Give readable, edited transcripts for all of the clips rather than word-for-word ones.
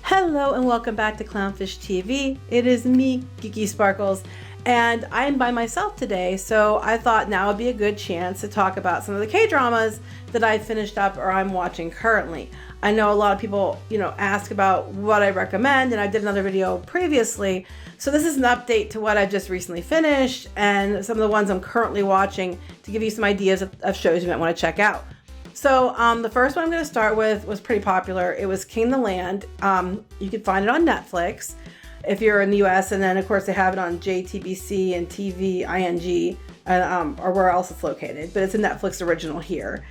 Hello and welcome back to Clownfish TV. It is me, Geeky Sparkles, and I'm by myself today, so I thought now would be a good chance to talk about some of the K-dramas that I finished up or I'm watching currently. I know a lot of people, ask about what I recommend, and I did another video previously, so this is an update to what I just recently finished and some of the ones I'm currently watching to give you some ideas of shows you might want to check out. So the first one I'm going to start with was pretty popular. It was King the Land. You can find it on Netflix if you're in the US, and then of course they have it on JTBC and TV ING or where else it's located, but it's a Netflix original here.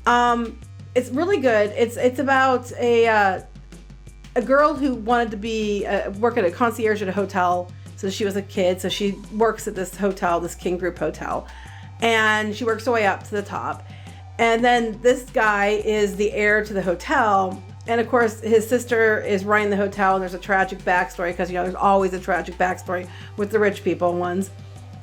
It's really good. It's about a girl who wanted to be work at a concierge at a hotel. So she was a kid, so she works at this hotel, this King Group hotel, and she works her way up to the top. And then this guy is the heir to the hotel. And of course, his sister is running the hotel. And there's a tragic backstory because, there's always a tragic backstory with the rich people ones.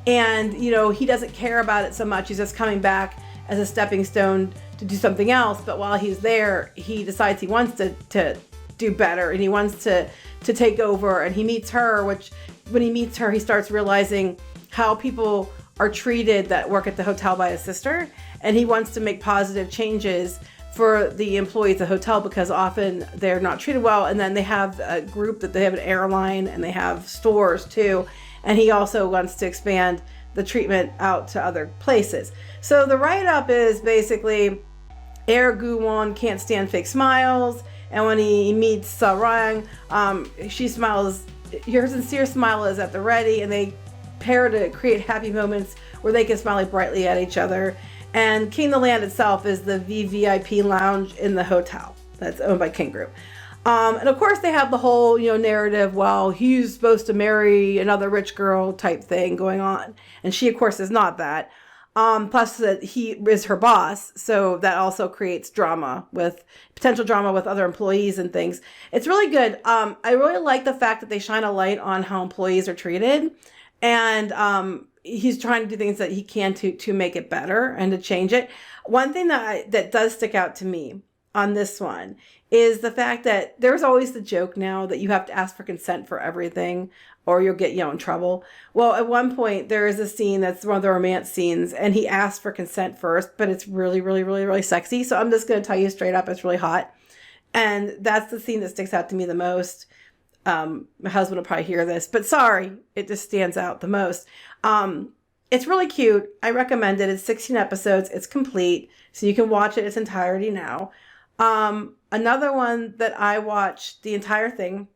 And, he doesn't care about it so much. He's just coming back as a stepping stone to do something else. But while he's there, he decides he wants to do better. And he wants to take over. And he meets her, which when he meets her, he starts realizing how people are treated that work at the hotel by his sister. And he wants to make positive changes for the employees at the hotel because often they're not treated well. And then they have a group that they have an airline and they have stores too. And he also wants to expand the treatment out to other places. So the write-up is basically Air Gu-won can't stand fake smiles. And when he meets Sarang, she smiles, her sincere smile is at the ready, and they pair to create happy moments where they can smile brightly at each other. And King the Land itself is the VVIP lounge in the hotel that's owned by King Group. And of course they have the whole, narrative, well, he's supposed to marry another rich girl type thing going on. And she, of course, is not that. Plus that he is her boss. So that also creates potential drama with other employees and things. It's really good. I really like the fact that they shine a light on how employees are treated. And, he's trying to do things that he can to make it better and to change it. One thing that does stick out to me on this one is the fact that there's always the joke now that you have to ask for consent for everything or you'll get, in trouble. Well, at one point there is a scene that's one of the romance scenes and he asks for consent first, but it's really, really, really, really sexy. So I'm just going to tell you straight up, it's really hot. And that's the scene that sticks out to me the most. My husband will probably hear this, but sorry, it just stands out the most. It's really cute. I recommend it. It's 16 episodes. It's complete, so you can watch it its entirety now. Another one that I watched the entire thing,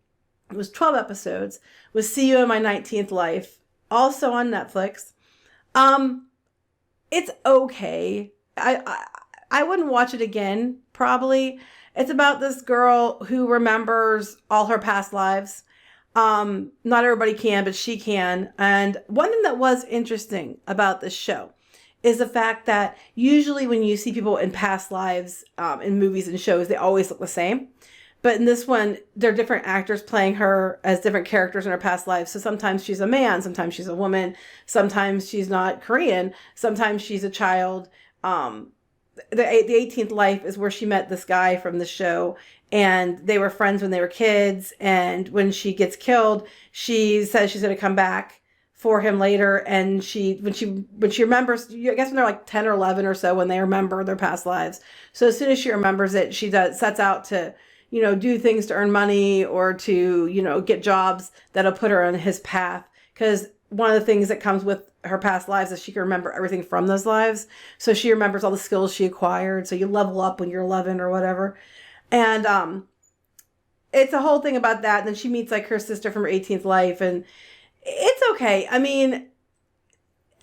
it was 12 episodes, was See You in My 19th Life, also on Netflix. It's okay. I wouldn't watch it again, probably. It's about this girl who remembers all her past lives. Not everybody can, but she can. And one thing that was interesting about this show is the fact that usually when you see people in past lives, in movies and shows, they always look the same. But in this one, there are different actors playing her as different characters in her past lives. So sometimes she's a man, sometimes she's a woman, sometimes she's not Korean, sometimes she's a child. The 18th Life is where she met this guy from the show, and they were friends when they were kids. And when she gets killed, she says she's going to come back for him later. And when she remembers, I guess when they're like 10 or 11 or so, when they remember their past lives. So as soon as she remembers it, she sets out to, do things to earn money or to, get jobs that'll put her on his path. Because one of the things that comes with her past lives is she can remember everything from those lives. So she remembers all the skills she acquired. So you level up when you're 11 or whatever. And it's a whole thing about that. And then she meets like her sister from her 18th life. And it's okay. I mean,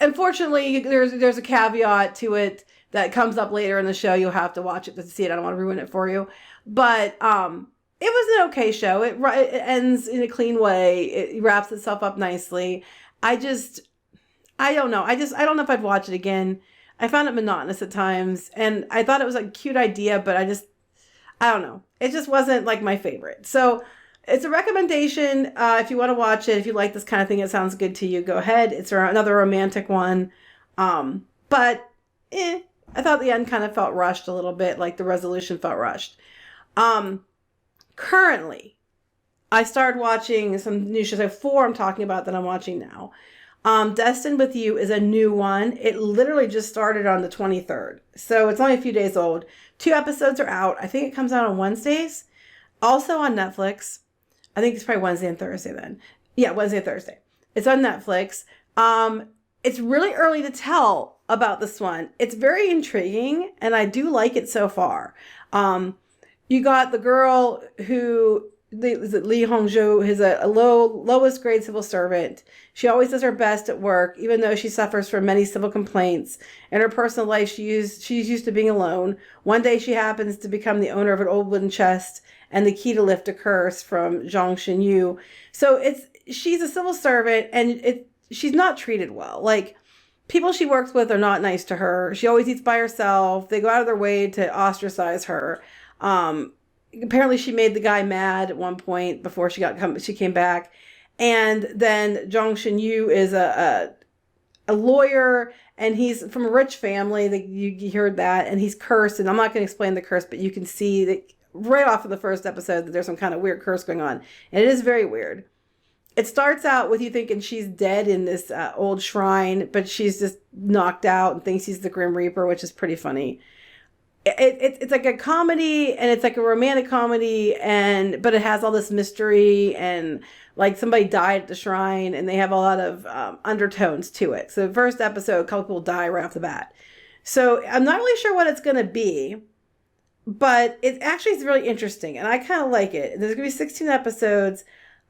unfortunately, there's a caveat to it that comes up later in the show. You'll have to watch it to see it. I don't want to ruin it for you. But it was an okay show. It ends in a clean way. It wraps itself up nicely. I don't know. I don't know if I'd watch it again. I found it monotonous at times, and I thought it was a cute idea, but I don't know. It just wasn't like my favorite. So it's a recommendation. If you want to watch it, if you like this kind of thing, it sounds good to you, go ahead. It's another romantic one. But I thought the end kind of felt rushed a little bit, like the resolution felt rushed. Currently, I started watching some new shows. I have 4 I'm talking about that I'm watching now. Destined With You is a new one. It literally just started on the 23rd. So it's only a few days old. 2 episodes are out. I think it comes out on Wednesdays. Also on Netflix. I think it's probably Wednesday and Thursday then. Yeah, Wednesday and Thursday. It's on Netflix. It's really early to tell about this one. It's very intriguing, and I do like it so far. You got the girl who, is it Lee Hongjo, who's a lowest grade civil servant. She always does her best at work, even though she suffers from many civil complaints. In her personal life, she's used to being alone. One day she happens to become the owner of an old wooden chest and the key to lift a curse from Zhang Xinyu. So she's a civil servant, and she's not treated well. Like, people she works with are not nice to her. She always eats by herself. They go out of their way to ostracize her. Apparently she made the guy mad at one point before she came back. And then Zhang Xinyu is a lawyer, and he's from a rich family. That you heard that, and he's cursed. And I'm not going to explain the curse, but you can see that right off in the first episode that there's some kind of weird curse going on. And it is very weird. It starts out with you thinking she's dead in this old shrine, but she's just knocked out and thinks he's the Grim Reaper, which is pretty funny. It's like a comedy, and it's like a romantic comedy, but it has all this mystery, and like somebody died at the shrine, and they have a lot of undertones to it. So the first episode, a couple people die right off the bat. So I'm not really sure what it's going to be, but it actually is really interesting, and I kind of like it. There's going to be 16 episodes.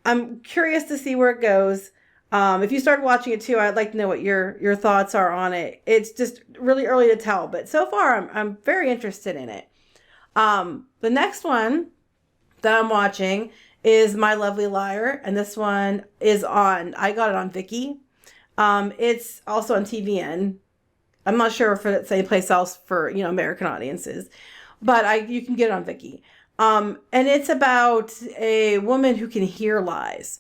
I'm curious to see where it goes. If you started watching it too, I'd like to know what your thoughts are on it. It's just really early to tell, but so far I'm very interested in it. The next one that I'm watching is My Lovely Liar, and this one is I got it on Viki. It's also on TVN. I'm not sure if it's any place else for, American audiences, but you can get it on Viki. And it's about a woman who can hear lies.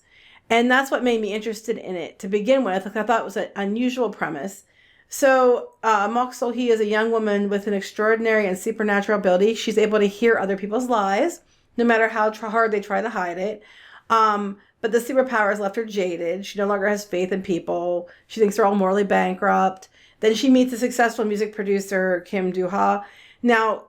And that's what made me interested in it to begin with. I thought it was an unusual premise. So Mok So-hee is a young woman with an extraordinary and supernatural ability. She's able to hear other people's lies, no matter how hard they try to hide it. But the superpower has left her jaded. She no longer has faith in people. She thinks they're all morally bankrupt. Then she meets a successful music producer, Kim Do-ha. Now,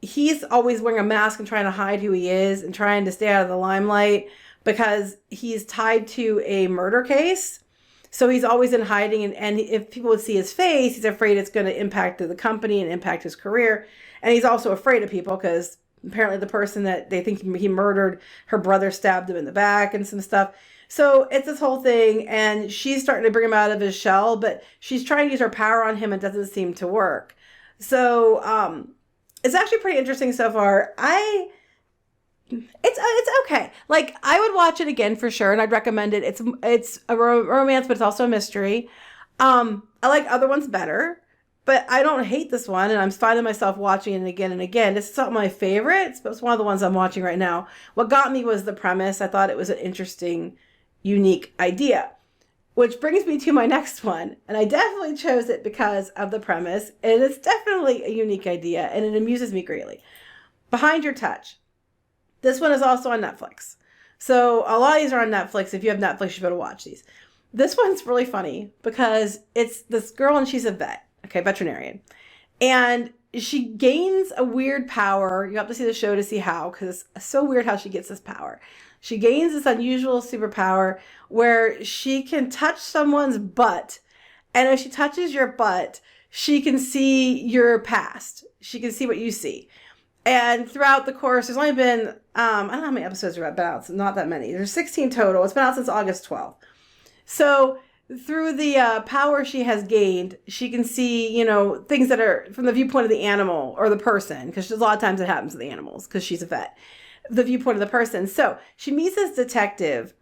he's always wearing a mask and trying to hide who he is and trying to stay out of the limelight because he's tied to a murder case. So he's always in hiding, and if people would see his face, he's afraid it's going to impact the company and impact his career. And he's also afraid of people because apparently the person that they think he murdered, her brother stabbed him in the back and some stuff. So it's this whole thing, and she's starting to bring him out of his shell, but she's trying to use her power on him and it doesn't seem to work. So it's actually pretty interesting so far. It's okay. Like, I would watch it again for sure, and I'd recommend it. It's a romance, but it's also a mystery. I like other ones better, but I don't hate this one, and I'm finding myself watching it again and again. It's not my favorites, but it's one of the ones I'm watching right now. What got me was the premise. I thought it was an interesting, unique idea, which brings me to my next one, and I definitely chose it because of the premise, and it's definitely a unique idea, and it amuses me greatly. Behind Your Touch. This one is also on Netflix. So a lot of these are on Netflix. If you have Netflix, you should be able to watch these. This one's really funny because it's this girl and she's a veterinarian. And she gains a weird power. You have to see the show to see how, because it's so weird how she gets this power. She gains this unusual superpower where she can touch someone's butt. And if she touches your butt, she can see your past. She can see what you see. And throughout the course, there's only been, I don't know how many episodes are been out. It's not that many. There's 16 total. It's been out since August 12th. So through the power she has gained, she can see, things that are from the viewpoint of the animal or the person, because a lot of times it happens to the animals because she's a vet, the viewpoint of the person. So she meets this detective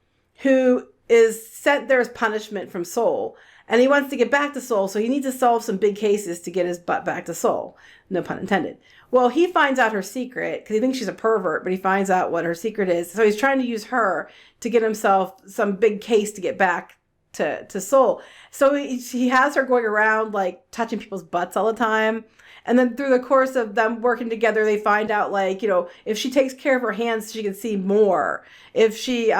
who is sent there as punishment from Seoul. And he wants to get back to Seoul, so he needs to solve some big cases to get his butt back to Seoul. No pun intended. Well, he finds out her secret, because he thinks she's a pervert, but he finds out what her secret is. So he's trying to use her to get himself some big case to get back to Seoul. So he has her going around, like, touching people's butts all the time. And then through the course of them working together, they find out, like, if she takes care of her hands, she can see more. If she,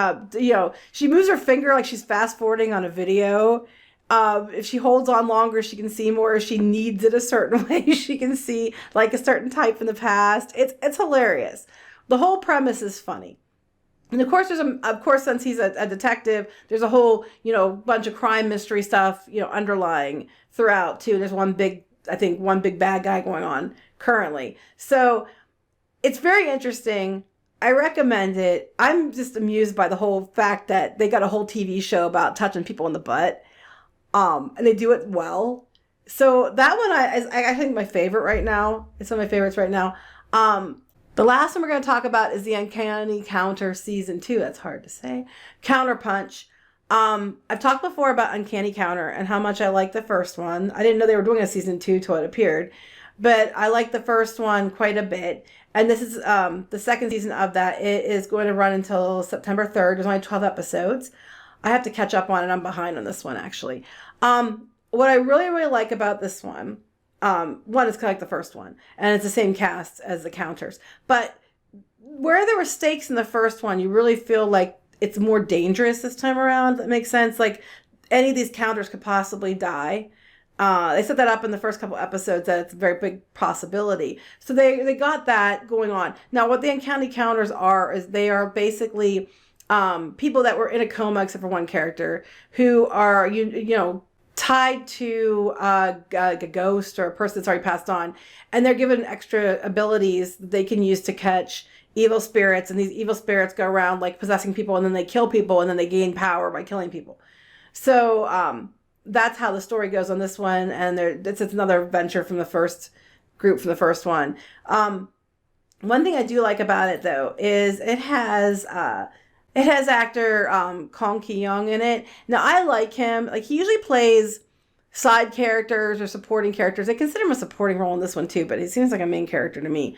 she moves her finger like she's fast forwarding on a video. If she holds on longer, she can see more. If she needs it a certain way, she can see like a certain type from the past. It's hilarious. The whole premise is funny. And of course, since he's a detective, there's a whole, bunch of crime mystery stuff, underlying throughout too. There's one big bad guy going on currently. So it's very interesting. I recommend it. I'm just amused by the whole fact that they got a whole TV show about touching people in the butt. And they do it well. So that one I think my favorite right now. It's one of my favorites right now. The last one we're going to talk about is the Uncanny Counter Season 2. That's hard to say. Counterpunch. I've talked before about Uncanny Counter and how much I liked the first one. I didn't know they were doing a Season 2 till it appeared. But I liked the first one quite a bit. And this is the second season of that. It is going to run until September 3rd. There's only 12 episodes. I have to catch up on it. I'm behind on this one, actually. What I really, really like about this one, one is kind of like the first one, and it's the same cast as the counters. But where there were stakes in the first one, you really feel like it's more dangerous this time around. That makes sense. Like any of these counters could possibly die. They set that up in the first couple episodes that it's a very big possibility. So they got that going on. Now, what the Uncanny Counters are is they are basically people that were in a coma, except for one character, who are tied to a ghost or a person that's already passed on, and they're given extra abilities that they can use to catch evil spirits, and these evil spirits go around like possessing people, and then they kill people, and then they gain power by killing people. So that's how the story goes on this one, and it's another venture from the first group from the first one. One thing I do like about it though is it has actor Kong Ki-young in it. Now, I like him. Like, he usually plays side characters or supporting characters. I consider him a supporting role in this one, too, but he seems like a main character to me.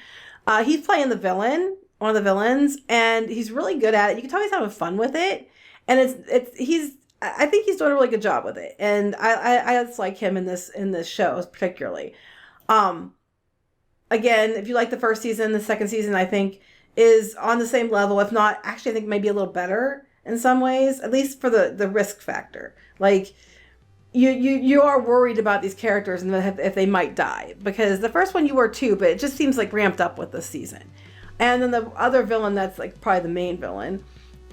He's playing the villain, one of the villains, and he's really good at it. You can tell he's having fun with it. And I think he's doing a really good job with it. And I just like him in this show, particularly. Again, if you like the first season, the second season, I think, is on the same level, if not, actually I think maybe a little better in some ways, at least for the risk factor. Like, you are worried about these characters and if they might die, because the first one you were too, but it just seems like ramped up with this season. And then the other villain that's like probably the main villain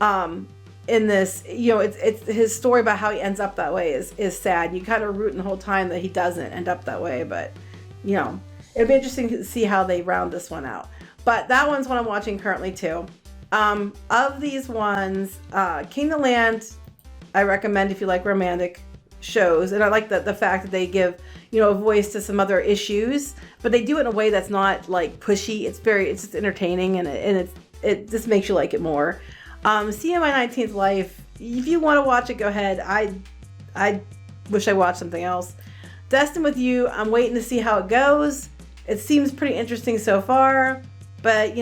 in this, it's his story about how he ends up that way is sad. You kind of rooting the whole time that he doesn't end up that way, but it'd be interesting to see how they round this one out. But that one's what I'm watching currently too. Of these ones, King of the Land, I recommend if you like romantic shows. And I like the fact that they give, a voice to some other issues, but they do it in a way that's not like pushy. It's just entertaining, and it just makes you like it more. See My 19th Life, if you want to watch it, go ahead. I wish I watched something else. Destined With You, I'm waiting to see how it goes. It seems pretty interesting so far. But,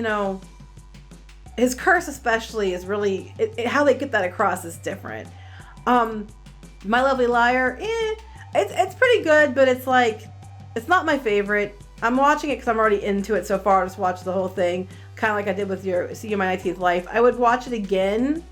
his curse especially is really, how they get that across is different. My Lovely Liar, it's pretty good, but it's like, it's not my favorite. I'm watching it because I'm already into it so far. I just watched the whole thing, kind of like I did with See You My 19th Life. I would watch it again,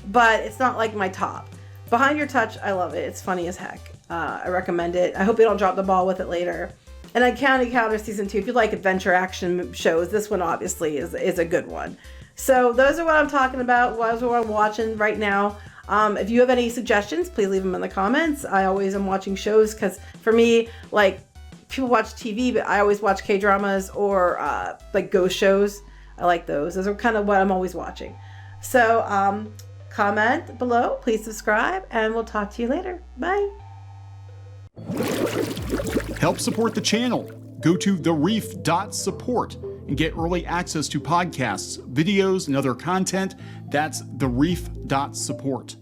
but it's not like my top. Behind Your Touch, I love it. It's funny as heck. I recommend it. I hope they don't drop the ball with it later. And Uncanny Counter Season 2, if you like adventure action shows, this one obviously is a good one. So those are what I'm talking about. Those are what I'm watching right now. If you have any suggestions, please leave them in the comments. I always am watching shows because for me, like, people watch TV, but I always watch K-dramas or like ghost shows. I like those. Those are kind of what I'm always watching. So comment below, please subscribe, and we'll talk to you later. Bye. Help support the channel. Go to thereef.support and get early access to podcasts, videos, and other content. That's thereef.support.